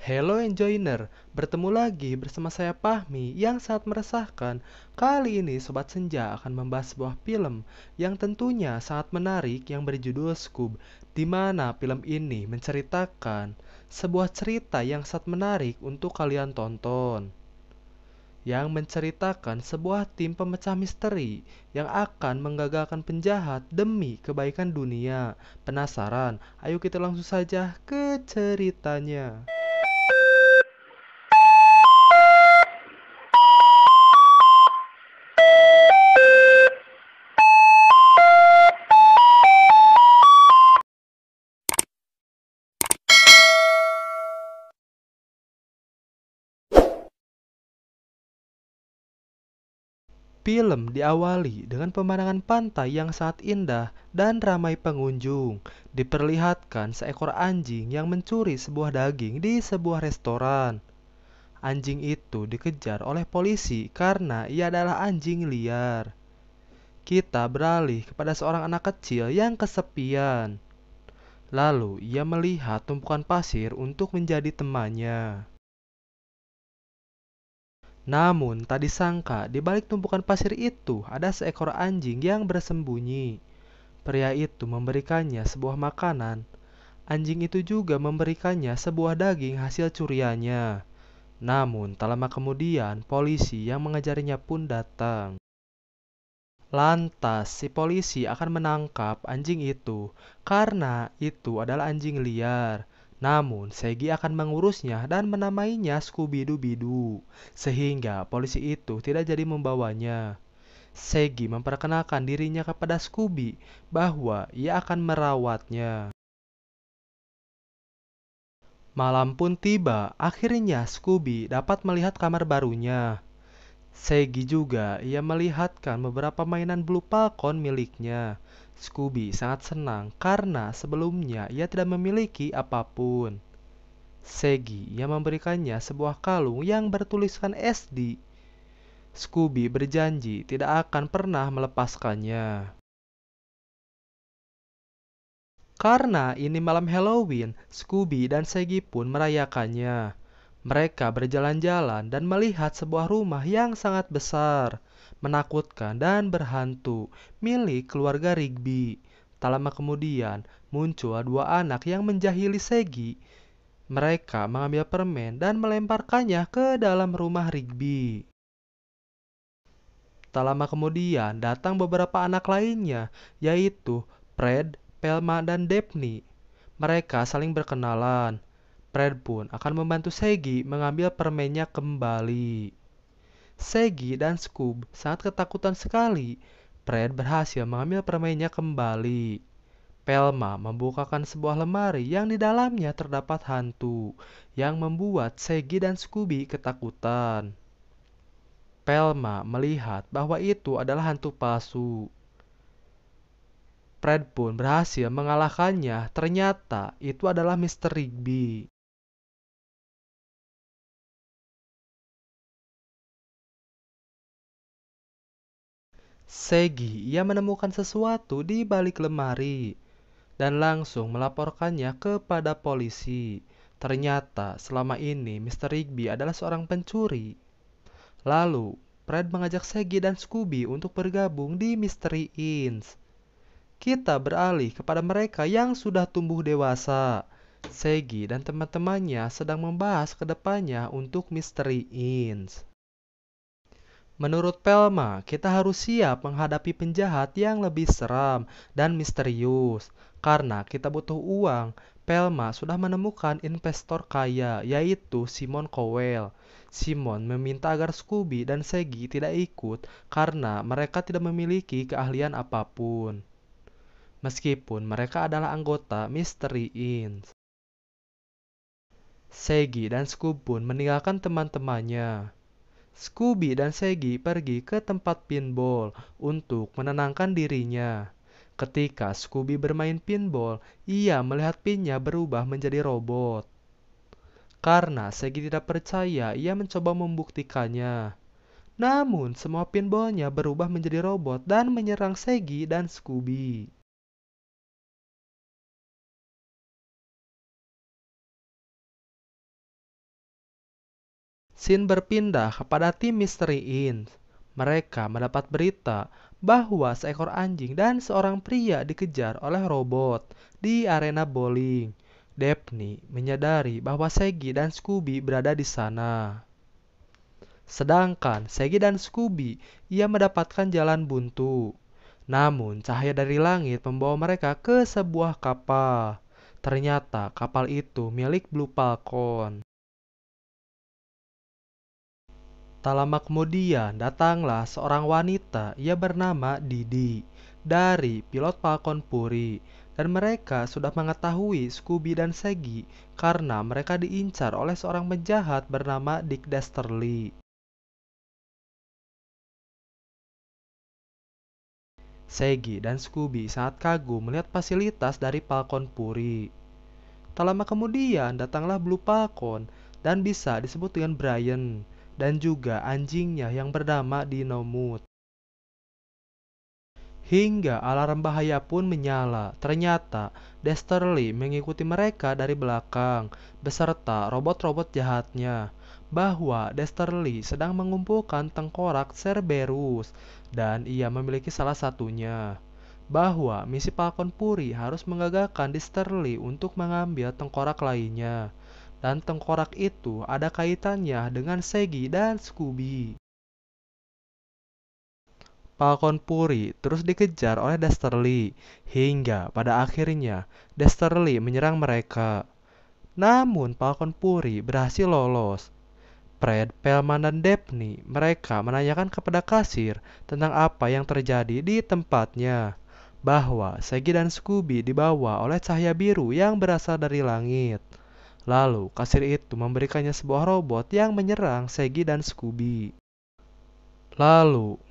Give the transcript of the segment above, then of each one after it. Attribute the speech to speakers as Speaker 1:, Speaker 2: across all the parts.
Speaker 1: Hello Enjoiner, bertemu lagi bersama saya Fahmi yang sangat meresahkan. Kali ini Sobat Senja akan membahas sebuah film yang tentunya sangat menarik yang berjudul Scoob, di mana film ini menceritakan sebuah cerita yang sangat menarik untuk kalian tonton. Yang menceritakan sebuah tim pemecah misteri yang akan menggagalkan penjahat demi kebaikan dunia. Penasaran? Ayo kita langsung saja ke ceritanya. Film diawali dengan pemandangan pantai yang sangat indah dan ramai pengunjung. Diperlihatkan seekor anjing yang mencuri sebuah daging di sebuah restoran. Anjing itu dikejar oleh polisi karena ia adalah anjing liar. Kita beralih kepada seorang anak kecil yang kesepian. Lalu ia melihat tumpukan pasir untuk menjadi temannya. Namun, tak disangka di balik tumpukan pasir itu ada seekor anjing yang bersembunyi. Pria itu memberikannya sebuah makanan. Anjing itu juga memberikannya sebuah daging hasil curiannya. Namun, tak lama kemudian, polisi yang mengejarnya pun datang. Lantas, si polisi akan menangkap anjing itu karena itu adalah anjing liar. Namun, Segi akan mengurusnya dan menamainya Scooby-Doo, sehingga polisi itu tidak jadi membawanya. Segi memperkenalkan dirinya kepada Scooby bahwa ia akan merawatnya. Malam pun tiba, akhirnya Scooby dapat melihat kamar barunya. Segi juga ia melihatkan beberapa mainan Blue Falcon miliknya. Scooby sangat senang karena sebelumnya ia tidak memiliki apapun. Segi ia memberikannya sebuah kalung yang bertuliskan SD. Scooby berjanji tidak akan pernah melepaskannya. Karena ini malam Halloween, Scooby dan Segi pun merayakannya. Mereka berjalan-jalan dan melihat sebuah rumah yang sangat besar, menakutkan dan berhantu, milik keluarga Rigby. Tak lama kemudian, muncul dua anak yang menjahili Segi. Mereka mengambil permen dan melemparkannya ke dalam rumah Rigby. Tak lama kemudian, datang beberapa anak lainnya, yaitu Fred, Velma, dan Daphne. Mereka saling berkenalan. Fred pun akan membantu Segi mengambil permennya kembali. Segi dan Scoob sangat ketakutan sekali. Fred berhasil mengambil permennya kembali. Velma membukakan sebuah lemari yang di dalamnya terdapat hantu, yang membuat Segi dan Scooby ketakutan. Velma melihat bahwa itu adalah hantu palsu. Fred pun berhasil mengalahkannya. Ternyata itu adalah Mr. Rigby. Segi ia menemukan sesuatu di balik lemari dan langsung melaporkannya kepada polisi. Ternyata selama ini Mr. Rigby adalah seorang pencuri. Lalu, Fred mengajak Segi dan Scooby untuk bergabung di Mystery Inc. Kita beralih kepada mereka yang sudah tumbuh dewasa. Segi dan teman-temannya sedang membahas ke depannya untuk Mystery Inc. Menurut Velma, kita harus siap menghadapi penjahat yang lebih seram dan misterius. Karena kita butuh uang, Velma sudah menemukan investor kaya, yaitu Simon Cowell. Simon meminta agar Scooby dan Segi tidak ikut karena mereka tidak memiliki keahlian apapun. Meskipun mereka adalah anggota Mystery Inc. Segi dan Scooby pun meninggalkan teman-temannya. Scooby dan Segi pergi ke tempat pinball untuk menenangkan dirinya. Ketika Scooby bermain pinball, ia melihat pinnya berubah menjadi robot. Karena Segi tidak percaya, ia mencoba membuktikannya. Namun, semua pinballnya berubah menjadi robot dan menyerang Segi dan Scooby. Scene berpindah kepada tim Mystery Inc. Mereka mendapat berita bahwa seekor anjing dan seorang pria dikejar oleh robot di arena bowling. Daphne menyadari bahwa Shaggy dan Scooby berada di sana. Sedangkan Shaggy dan Scooby ia mendapatkan jalan buntu. Namun cahaya dari langit membawa mereka ke sebuah kapal. Ternyata kapal itu milik Blue Falcon. Tak lama kemudian datanglah seorang wanita, ia bernama Didi, dari pilot Falcon Fury. Dan mereka sudah mengetahui Scooby dan Shaggy karena mereka diincar oleh seorang penjahat bernama Dick Dastardly. Shaggy dan Scooby sangat kagum melihat fasilitas dari Falcon Fury. Tak lama kemudian datanglah Blue Falcon dan bisa disebut dengan Brian dan juga anjingnya yang bernama Dynamite. Hingga alarm bahaya pun menyala. Ternyata Dastardly mengikuti mereka dari belakang beserta robot-robot jahatnya. Bahwa Dastardly sedang mengumpulkan tengkorak Cerberus dan ia memiliki salah satunya. Bahwa misi Falcon Fury harus menggagalkan Dastardly untuk mengambil tengkorak lainnya. Dan tengkorak itu ada kaitannya dengan Shaggy dan Scooby. Falcon Fury terus dikejar oleh Dastardly hingga pada akhirnya Dastardly menyerang mereka. Namun Falcon Fury berhasil lolos. Fred, Velma, dan Daphne mereka menanyakan kepada kasir tentang apa yang terjadi di tempatnya. Bahwa Shaggy dan Scooby dibawa oleh cahaya biru yang berasal dari langit. Lalu kasir itu memberikannya sebuah robot yang menyerang Shaggy dan Scooby. Lalu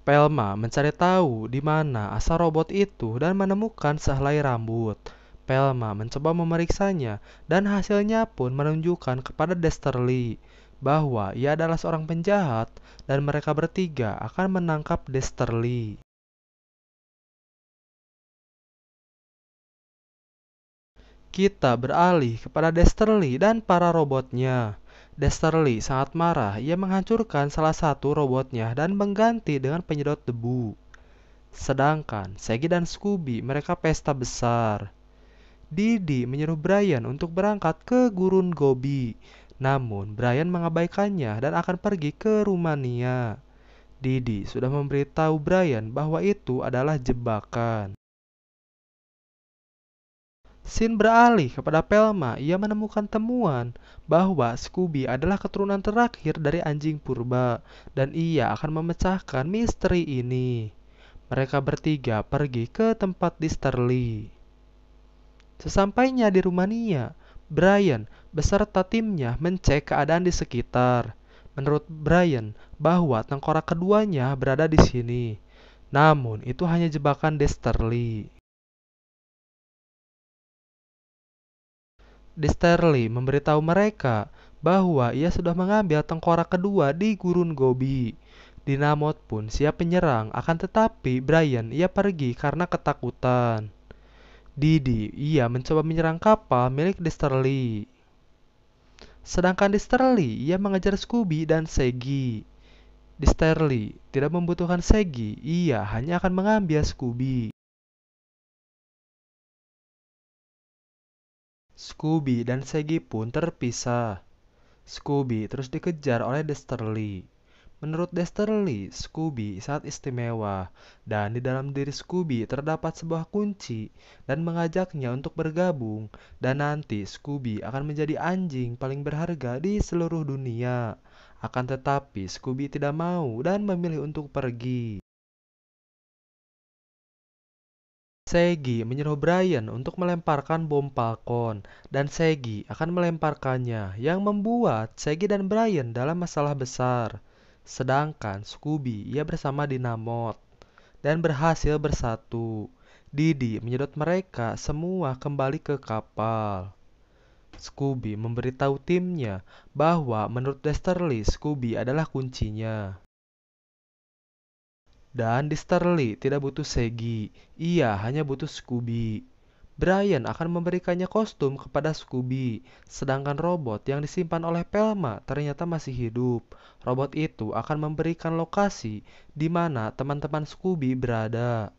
Speaker 1: Velma mencari tahu di mana asal robot itu dan menemukan sehelai rambut. Velma mencoba memeriksanya dan hasilnya pun menunjukkan kepada Dastardly bahwa ia adalah seorang penjahat dan mereka bertiga akan menangkap Dastardly. Kita beralih kepada Dastardly dan para robotnya. Dastardly sangat marah, ia menghancurkan salah satu robotnya dan mengganti dengan penyedot debu. Sedangkan Shaggy dan Scooby mereka pesta besar. Didi menyuruh Brian untuk berangkat ke Gurun Gobi. Namun Brian mengabaikannya dan akan pergi ke Rumania. Didi sudah memberitahu Brian bahwa itu adalah jebakan. Scene beralih kepada Velma. Ia menemukan temuan bahwa Scooby adalah keturunan terakhir dari anjing purba dan ia akan memecahkan misteri ini. Mereka bertiga pergi ke tempat Dastardly. Sesampainya di Rumania, Brian beserta timnya mencek keadaan di sekitar. Menurut Brian, bahwa tengkorak keduanya berada di sini. Namun, itu hanya jebakan Dastardly. Dastardly memberitahu mereka bahwa ia sudah mengambil tengkorak kedua di Gurun Gobi. Dynamite pun siap menyerang, akan tetapi Brian ia pergi karena ketakutan. Didi ia mencoba menyerang kapal milik Dastardly. Sedangkan Dastardly ia mengejar Scooby dan Shaggy. Dastardly tidak membutuhkan Shaggy, ia hanya akan mengambil Scooby. Scooby dan Shaggy pun terpisah. Scooby terus dikejar oleh Dastardly. Menurut Dastardly, Scooby sangat istimewa dan di dalam diri Scooby terdapat sebuah kunci dan mengajaknya untuk bergabung dan nanti Scooby akan menjadi anjing paling berharga di seluruh dunia. Akan tetapi Scooby tidak mau dan memilih untuk pergi. Shaggy menyuruh Brian untuk melemparkan bom Falcon dan Shaggy akan melemparkannya yang membuat Shaggy dan Brian dalam masalah besar. Sedangkan Scooby ia bersama Dynamite dan berhasil bersatu. Didi menyedot mereka semua kembali ke kapal. Scooby memberitahu timnya bahwa menurut Dastardly Scooby adalah kuncinya. Dan Dastardly tidak butuh Shaggy, ia hanya butuh Scooby. Brian akan memberikannya kostum kepada Scooby, sedangkan robot yang disimpan oleh Velma ternyata masih hidup. Robot itu akan memberikan lokasi di mana teman-teman Scooby berada.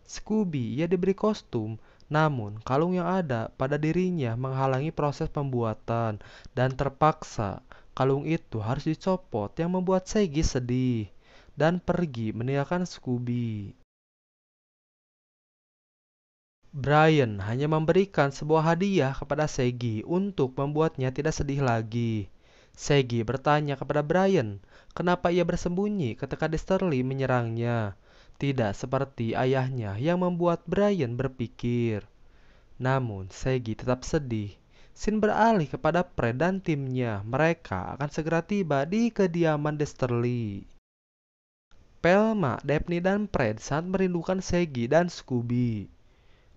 Speaker 1: Scooby ia diberi kostum, namun kalung yang ada pada dirinya menghalangi proses pembuatan dan terpaksa kalung itu harus dicopot yang membuat Shaggy sedih dan pergi meninggalkan Scooby. Brian hanya memberikan sebuah hadiah kepada Shaggy untuk membuatnya tidak sedih lagi. Shaggy bertanya kepada Brian, kenapa ia bersembunyi ketika Desterly menyerangnya. Tidak seperti ayahnya yang membuat Brian berpikir. Namun, Shaggy tetap sedih. Sin beralih kepada Fred dan timnya. Mereka akan segera tiba di kediaman Desterly. Velma, Daphne, dan Fred sangat merindukan Shaggy dan Scooby.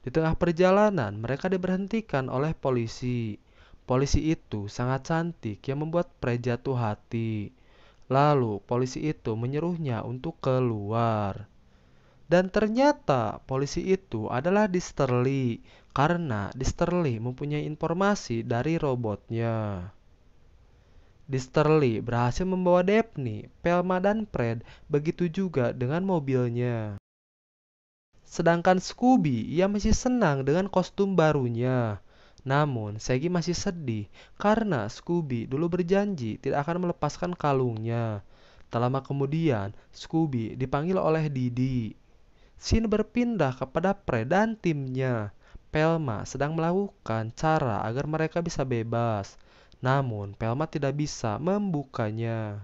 Speaker 1: Di tengah perjalanan, mereka diberhentikan oleh polisi. Polisi itu sangat cantik yang membuat Fred jatuh hati. Lalu, polisi itu menyuruhnya untuk keluar. Dan ternyata polisi itu adalah Desterly karena Desterly mempunyai informasi dari robotnya. Desterly berhasil membawa Daphne, Velma, dan Fred, begitu juga dengan mobilnya. Sedangkan Scooby, ia masih senang dengan kostum barunya. Namun, Shaggy masih sedih karena Scooby dulu berjanji tidak akan melepaskan kalungnya. Tak lama kemudian, Scooby dipanggil oleh Didi. Sin berpindah kepada Fred dan timnya. Velma sedang melakukan cara agar mereka bisa bebas. Namun, Velma tidak bisa membukanya.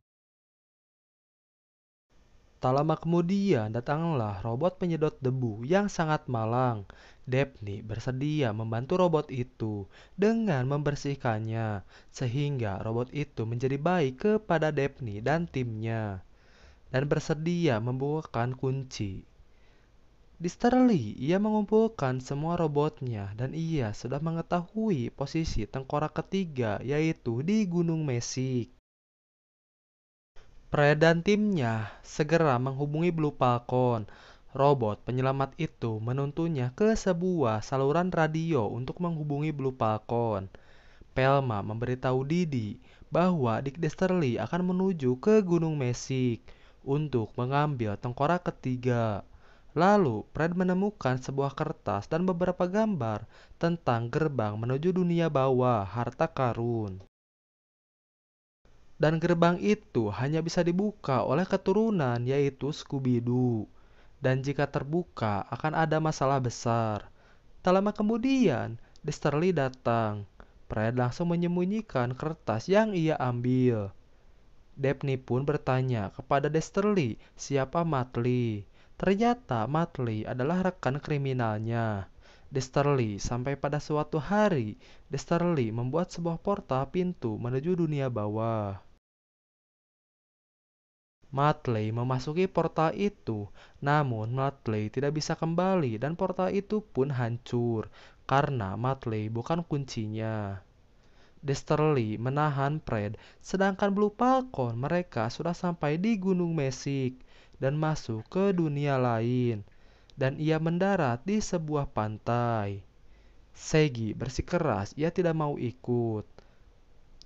Speaker 1: Tak lama kemudian datanglah robot penyedot debu yang sangat malang. Daphne bersedia membantu robot itu dengan membersihkannya, sehingga robot itu menjadi baik kepada Daphne dan timnya, dan bersedia membukakan kunci. Di Sterling, ia mengumpulkan semua robotnya dan ia sudah mengetahui posisi tengkorak ketiga yaitu di Gunung Mesik. Fred dan timnya segera menghubungi Blue Falcon. Robot penyelamat itu menuntunnya ke sebuah saluran radio untuk menghubungi Blue Falcon. Velma memberitahu Didi bahwa Dick Dastardly akan menuju ke Gunung Mesik untuk mengambil tengkorak ketiga. Lalu, Fred menemukan sebuah kertas dan beberapa gambar tentang gerbang menuju dunia bawah harta karun. Dan gerbang itu hanya bisa dibuka oleh keturunan yaitu Scooby-Doo. Dan jika terbuka akan ada masalah besar. Tak lama kemudian, Desterly datang. Fred langsung menyembunyikan kertas yang ia ambil. Daphne pun bertanya kepada Desterly siapa Matley. Ternyata Matley adalah rekan kriminalnya. Desterly sampai pada suatu hari, Desterly membuat sebuah portal pintu menuju dunia bawah. Matley memasuki portal itu, namun Matley tidak bisa kembali dan portal itu pun hancur karena Matley bukan kuncinya. Desterly menahan Fred, sedangkan Blue Falcon mereka sudah sampai di Gunung Mesik dan masuk ke dunia lain. Dan ia mendarat di sebuah pantai. Shaggy bersikeras ia tidak mau ikut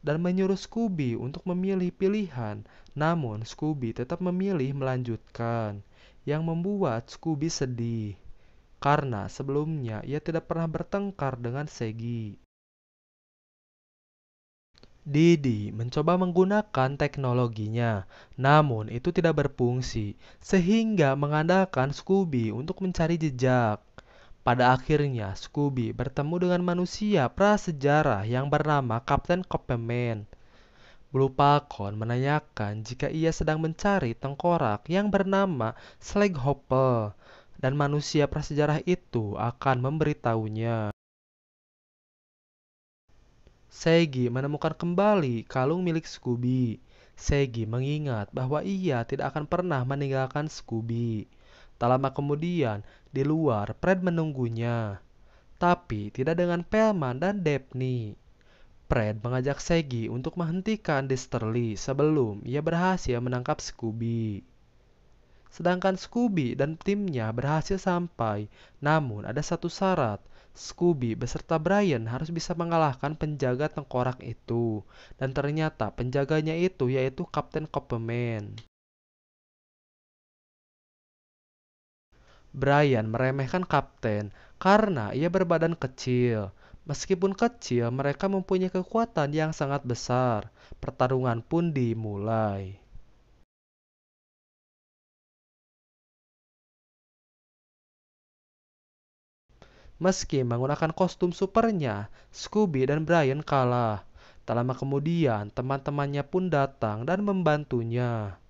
Speaker 1: dan menyuruh Scooby untuk memilih pilihan, namun Scooby tetap memilih melanjutkan, yang membuat Scooby sedih, karena sebelumnya ia tidak pernah bertengkar dengan Shaggy. Didi mencoba menggunakan teknologinya, namun itu tidak berfungsi, sehingga mengandalkan Scooby untuk mencari jejak. Pada akhirnya, Scooby bertemu dengan manusia prasejarah yang bernama Kapten Copperman. Blue Falcon menanyakan jika ia sedang mencari tengkorak yang bernama Slaghopper, dan manusia prasejarah itu akan memberitahunya. Shaggy menemukan kembali kalung milik Scooby. Shaggy mengingat bahwa ia tidak akan pernah meninggalkan Scooby. Tak lama kemudian, di luar Fred menunggunya. Tapi tidak dengan Velma dan Daphne. Fred mengajak Shaggy untuk menghentikan Desterly sebelum ia berhasil menangkap Scooby. Sedangkan Scooby dan timnya berhasil sampai, namun ada satu syarat. Scooby beserta Brian harus bisa mengalahkan penjaga tengkorak itu. Dan ternyata penjaganya itu yaitu Kapten Copperman. Brian meremehkan kapten karena ia berbadan kecil. Meskipun kecil, mereka mempunyai kekuatan yang sangat besar. Pertarungan pun dimulai. Meski menggunakan kostum supernya, Scooby dan Brian kalah. Tak lama kemudian, teman-temannya pun datang dan membantunya.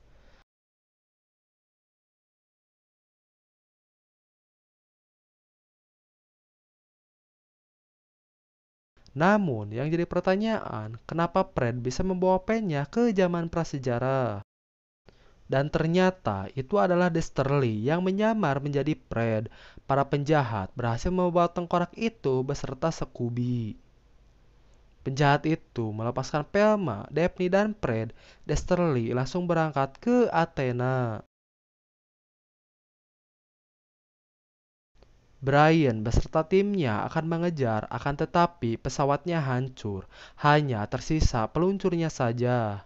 Speaker 1: Namun, yang jadi pertanyaan, kenapa Fred bisa membawa pennya ke zaman prasejarah? Dan ternyata itu adalah Desterly yang menyamar menjadi Fred. Para penjahat berhasil membawa tengkorak itu beserta Scooby. Penjahat itu melepaskan Velma, Daphne, dan Fred. Desterly langsung berangkat ke Athena. Brian beserta timnya akan mengejar, akan tetapi pesawatnya hancur. Hanya tersisa peluncurnya saja.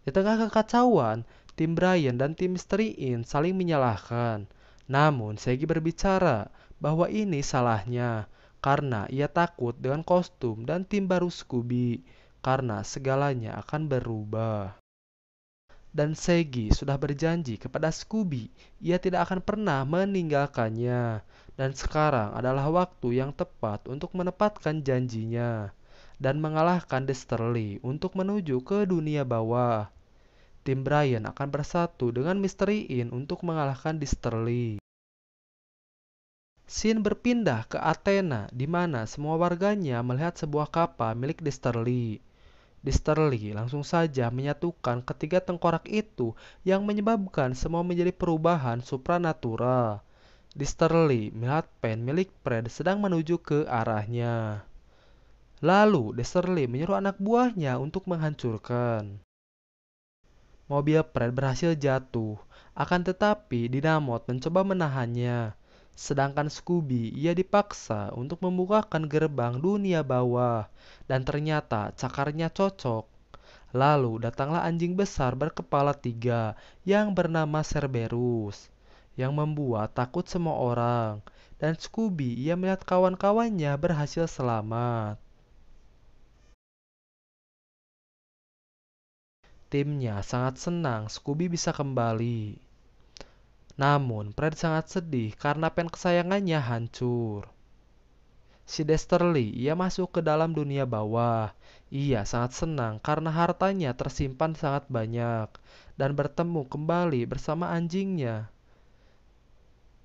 Speaker 1: Di tengah kekacauan, tim Brian dan tim Misteri In saling menyalahkan. Namun, Segi berbicara bahwa ini salahnya karena ia takut dengan kostum dan tim baru Scooby karena segalanya akan berubah. Dan Segi sudah berjanji kepada Scooby ia tidak akan pernah meninggalkannya. Dan sekarang adalah waktu yang tepat untuk menepatkan janjinya dan mengalahkan Desterly untuk menuju ke dunia bawah. Tim Brian akan bersatu dengan Misteri In untuk mengalahkan Desterly. Scene berpindah ke Athena, di mana semua warganya melihat sebuah kapal milik Desterly. Desterly langsung saja menyatukan ketiga tengkorak itu yang menyebabkan semua menjadi perubahan supranatural. Desterly melihat pen milik Fred sedang menuju ke arahnya. Lalu Desterly menyuruh anak buahnya untuk menghancurkan. Mobil Fred berhasil jatuh, akan tetapi Dynamite mencoba menahannya. Sedangkan Scooby ia dipaksa untuk membukakan gerbang dunia bawah dan ternyata cakarnya cocok. Lalu datanglah anjing besar berkepala 3 yang bernama Cerberus yang membuat takut semua orang dan Scooby ia melihat kawan-kawannya berhasil selamat. Timnya sangat senang Scooby bisa kembali. Namun, Fred sangat sedih karena pen kesayangannya hancur. Si Desterly, ia masuk ke dalam dunia bawah. Ia sangat senang karena hartanya tersimpan sangat banyak dan bertemu kembali bersama anjingnya.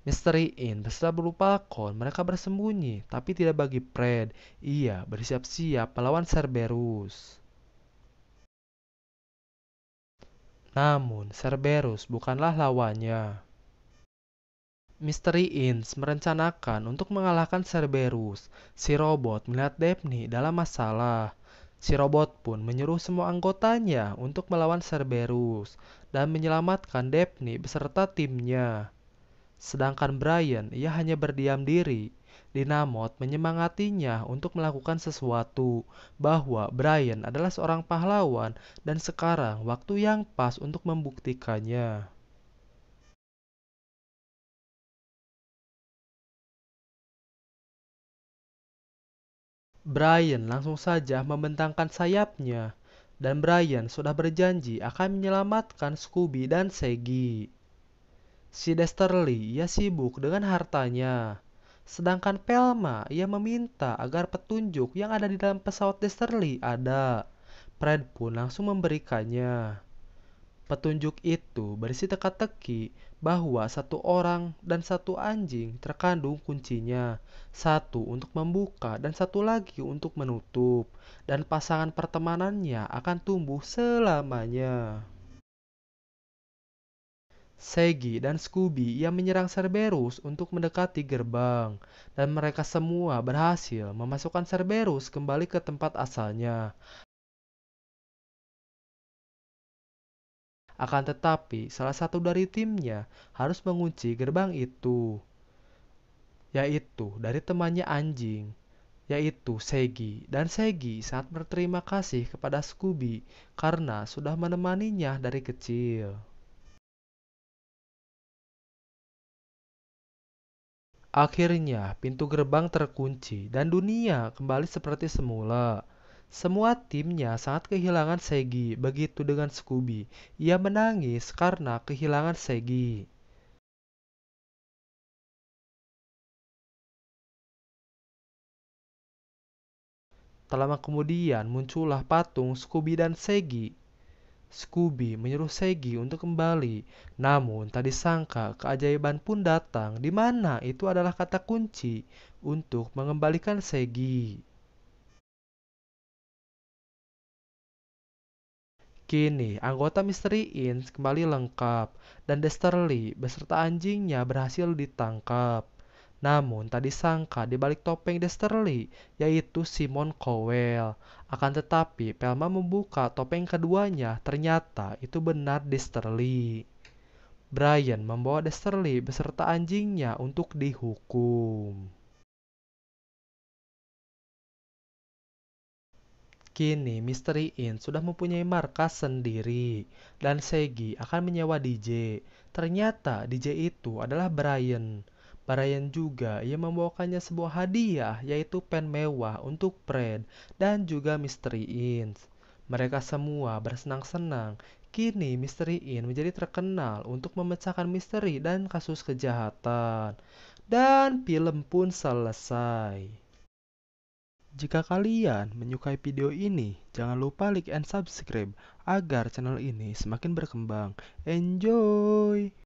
Speaker 1: Misteri In beserta Blue Falcon mereka bersembunyi, tapi tidak bagi Fred. Ia bersiap-siap melawan Cerberus. Namun, Cerberus bukanlah lawannya. Misteri Inc. merencanakan untuk mengalahkan Cerberus. Si robot melihat Daphne dalam masalah. Si robot pun menyuruh semua anggotanya untuk melawan Cerberus dan menyelamatkan Daphne beserta timnya. Sedangkan Brian, ia hanya berdiam diri. Dynamite menyemangatinya untuk melakukan sesuatu, bahwa Brian adalah seorang pahlawan dan sekarang waktu yang pas untuk membuktikannya. Brian langsung saja membentangkan sayapnya, dan Brian sudah berjanji akan menyelamatkan Scooby dan Shaggy. Si Desterly ia sibuk dengan hartanya, sedangkan Velma ia meminta agar petunjuk yang ada di dalam pesawat Desterly ada. Fred pun langsung memberikannya. Petunjuk itu berisi teka-teki bahwa satu orang dan satu anjing terkandung kuncinya. Satu untuk membuka dan satu lagi untuk menutup. Dan pasangan pertemanannya akan tumbuh selamanya. Shaggy dan Scooby yang menyerang Cerberus untuk mendekati gerbang. Dan mereka semua berhasil memasukkan Cerberus kembali ke tempat asalnya. Akan tetapi, salah satu dari timnya harus mengunci gerbang itu. yaitu dari temannya anjing, yaitu Shaggy. Dan Shaggy sangat berterima kasih kepada Scooby karena sudah menemaninya dari kecil. Akhirnya, pintu gerbang terkunci dan dunia kembali seperti semula. Semua timnya sangat kehilangan Shaggy, begitu dengan Scooby. Ia menangis karena kehilangan Shaggy. Tak lama kemudian muncullah patung Scooby dan Shaggy. Scooby menyuruh Shaggy untuk kembali, namun tak disangka keajaiban pun datang, di mana itu adalah kata kunci untuk mengembalikan Shaggy. Kini, anggota Misteri Inc. kembali lengkap, dan Desterly beserta anjingnya berhasil ditangkap. Namun, tak disangka di balik topeng Desterly, yaitu Simon Cowell. Akan tetapi, Velma membuka topeng keduanya, ternyata itu benar Desterly. Brian membawa Desterly beserta anjingnya untuk dihukum. Kini Misteri Inc. sudah mempunyai markas sendiri dan Shaggy akan menyewa DJ. Ternyata DJ itu adalah Brian. Brian juga ia membawakannya sebuah hadiah yaitu pen mewah untuk Fred dan juga Misteri Inc. Mereka semua bersenang-senang. Kini Misteri Inc. menjadi terkenal untuk memecahkan misteri dan kasus kejahatan. Dan film pun selesai. Jika kalian menyukai video ini, jangan lupa like and subscribe agar channel ini semakin berkembang. Enjoy!